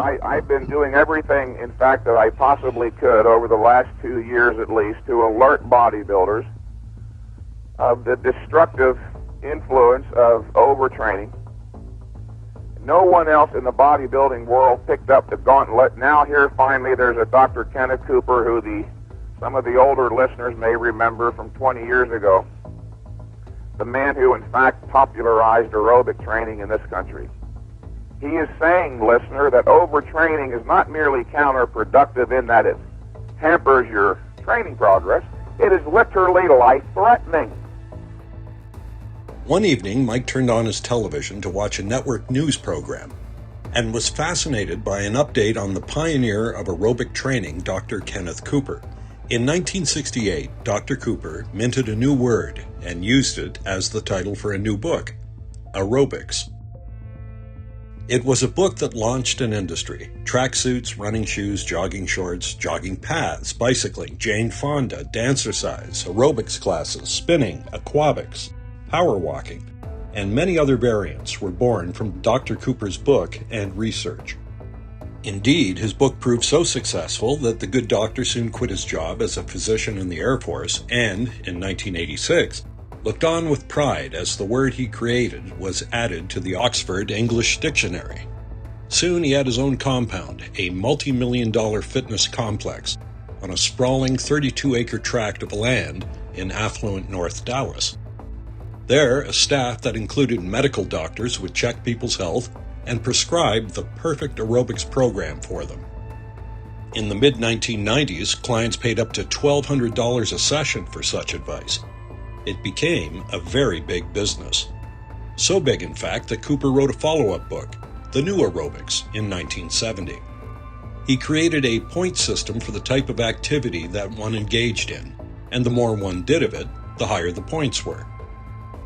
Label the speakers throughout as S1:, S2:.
S1: I've been doing everything, in fact, that I possibly could over the last 2 years at least to alert bodybuilders of the destructive influence of overtraining. No one else in the bodybuilding world picked up the gauntlet. Now here finally there's a Dr. Kenneth Cooper who some of the older listeners may remember from 20 years ago. The man who in fact popularized aerobic training in this country. He is saying, listener, that overtraining is not merely counterproductive in that it hampers your training progress, it is literally life-threatening.
S2: One evening, Mike turned on his television to watch a network news program and was fascinated by an update on the pioneer of aerobic training, Dr. Kenneth Cooper. In 1968, Dr. Cooper minted a new word and used it as the title for a new book, Aerobics. It was a book that launched an industry: tracksuits, running shoes, jogging shorts, jogging paths, bicycling, Jane Fonda, dancercise, aerobics classes, spinning, aquabics, power walking, and many other variants were born from Dr. Cooper's book and research. Indeed, his book proved so successful that the good doctor soon quit his job as a physician in the Air Force and, in 1986, looked on with pride as the word he created was added to the Oxford English Dictionary. Soon he had his own compound, a multi-million-dollar fitness complex, on a sprawling 32-acre tract of land in affluent North Dallas. There, a staff that included medical doctors would check people's health and prescribe the perfect aerobics program for them. In the mid-1990s, clients paid up to $1,200 a session for such advice. It became a very big business. So big, in fact, that Cooper wrote a follow-up book, The New Aerobics, in 1970. He created a point system for the type of activity that one engaged in, and the more one did of it, the higher the points were.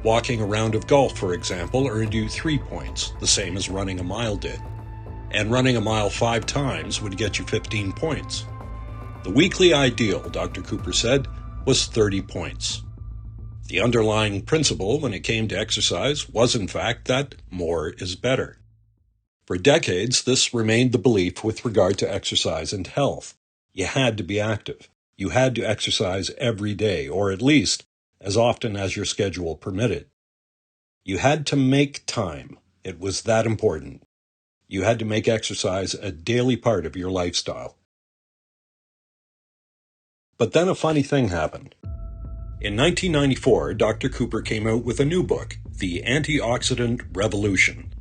S2: Walking a round of golf, for example, earned you 3 points, the same as running a mile did. And running a mile 5 times would get you 15 points. The weekly ideal, Dr. Cooper said, was 30 points. The underlying principle when it came to exercise was, in fact, that more is better. For decades, this remained the belief with regard to exercise and health. You had to be active. You had to exercise every day, or at least as often as your schedule permitted. You had to make time. It was that important. You had to make exercise a daily part of your lifestyle. But then a funny thing happened. In 1994, Dr. Cooper came out with a new book, The Antioxidant Revolution.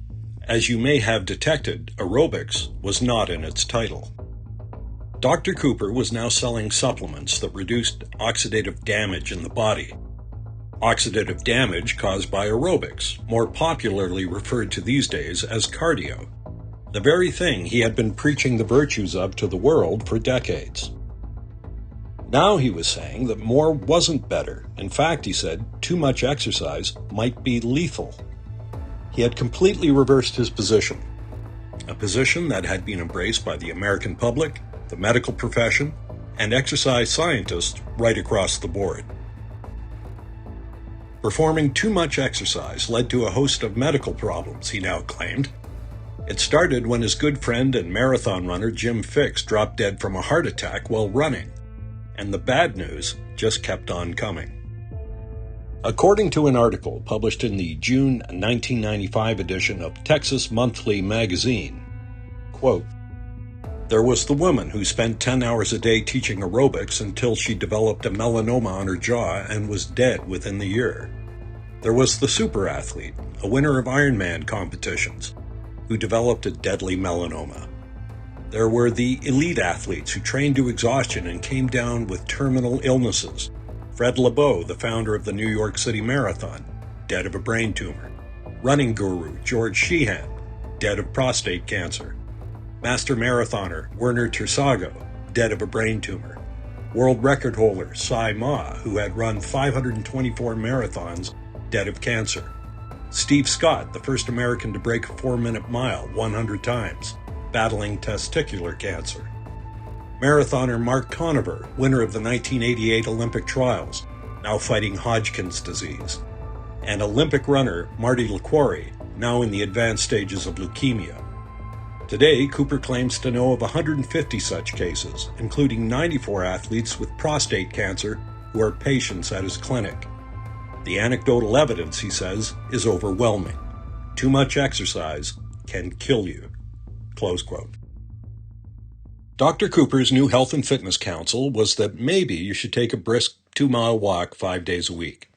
S2: As you may have detected, aerobics was not in its title. Dr. Cooper was now selling supplements that reduced oxidative damage in the body. Oxidative damage caused by aerobics, more popularly referred to these days as cardio. The very thing he had been preaching the virtues of to the world for decades. Now he was saying that more wasn't better. In fact, he said, too much exercise might be lethal. He had completely reversed his position, a position that had been embraced by the American public, the medical profession, and exercise scientists right across the board. Performing too much exercise led to a host of medical problems, he now claimed. It started when his good friend and marathon runner Jim Fixx dropped dead from a heart attack while running. And the bad news just kept on coming. According to an article published in the June 1995 edition of Texas Monthly magazine, quote, "There was the woman who spent 10 hours a day teaching aerobics until she developed a melanoma on her jaw and was dead within the year. There was the super athlete, a winner of Ironman competitions, who developed a deadly melanoma. There were the elite athletes who trained to exhaustion and came down with terminal illnesses. Fred Lebow, the founder of the New York City Marathon, dead of a brain tumor. Running guru George Sheehan, dead of prostate cancer. Master marathoner Werner Tersago, dead of a brain tumor. World record holder Cy Ma, who had run 524 marathons, dead of cancer. Steve Scott, the first American to break a 4-minute mile 100 times, battling testicular cancer. Marathoner Mark Conover, winner of the 1988 Olympic trials, now fighting Hodgkin's disease. And Olympic runner Marty LaQuarrie, now in the advanced stages of leukemia. Today, Cooper claims to know of 150 such cases, including 94 athletes with prostate cancer who are patients at his clinic. The anecdotal evidence, he says, is overwhelming. Too much exercise can kill you. Close quote. Dr. Cooper's new health and fitness counsel was that maybe you should take a brisk 2-mile walk 5 days a week.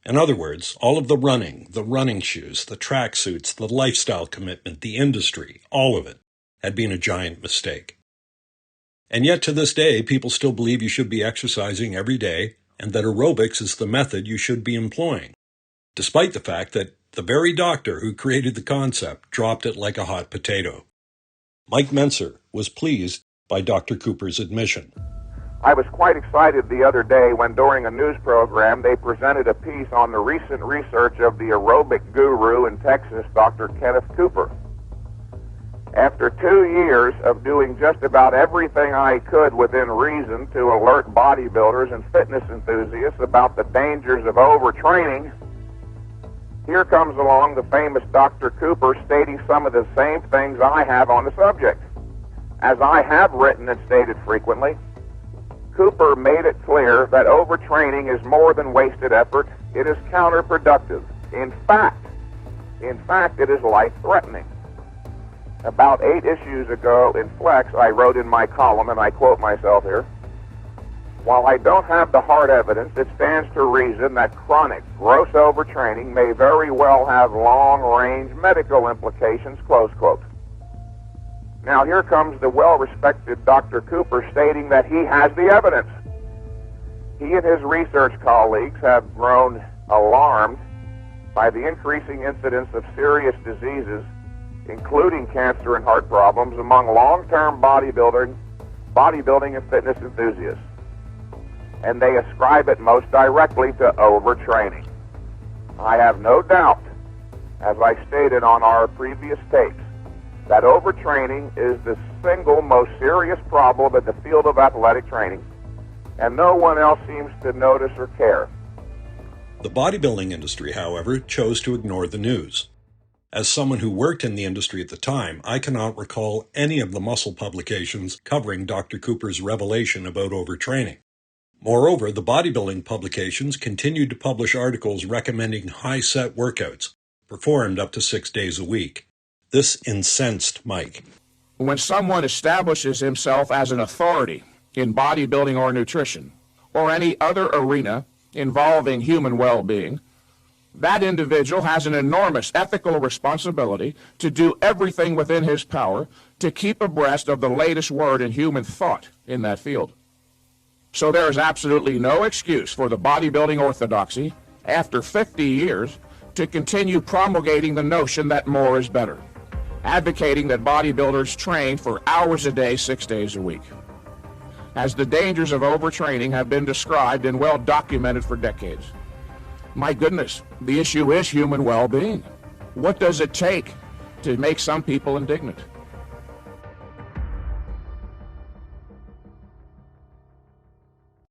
S2: In other words, all of the running shoes, the track suits, the lifestyle commitment, the industry, all of it had been a giant mistake. And yet to this day, people still believe you should be exercising every day and that aerobics is the method you should be employing, despite the fact that the very doctor who created the concept dropped it like a hot potato. Mike Mentzer was pleased by Dr. Cooper's admission.
S1: I was quite excited the other day when during a news program they presented a piece on the recent research of the aerobic guru in Texas, Dr. Kenneth Cooper. After 2 years of doing just about everything I could within reason to alert bodybuilders and fitness enthusiasts about the dangers of overtraining, here comes along the famous Dr. Cooper stating some of the same things I have on the subject. As I have written and stated frequently, Cooper made it clear that overtraining is more than wasted effort. It is counterproductive. In fact, it is life-threatening. About 8 issues ago in Flex, I wrote in my column, and I quote myself here, "While I don't have the hard evidence, it stands to reason that chronic, gross overtraining may very well have long-range medical implications," close quote. Now here comes the well-respected Dr. Cooper stating that he has the evidence. He and his research colleagues have grown alarmed by the increasing incidence of serious diseases, including cancer and heart problems, among long-term bodybuilding and fitness enthusiasts. And they ascribe it most directly to overtraining. I have no doubt, as I stated on our previous tapes, that overtraining is the single most serious problem in the field of athletic training, and no one else seems to notice or care.
S2: The bodybuilding industry, however, chose to ignore the news. As someone who worked in the industry at the time, I cannot recall any of the muscle publications covering Dr. Cooper's revelation about overtraining. Moreover, the bodybuilding publications continued to publish articles recommending high-set workouts, performed up to 6 days a week. This incensed Mike.
S3: When someone establishes himself as an authority in bodybuilding or nutrition, or any other arena involving human well-being, that individual has an enormous ethical responsibility to do everything within his power to keep abreast of the latest word in human thought in that field. So there is absolutely no excuse for the bodybuilding orthodoxy, after 50 years, to continue promulgating the notion that more is better, advocating that bodybuilders train for hours a day, 6 days a week, as the dangers of overtraining have been described and well documented for decades. My goodness, the issue is human well-being. What does it take to make some people indignant?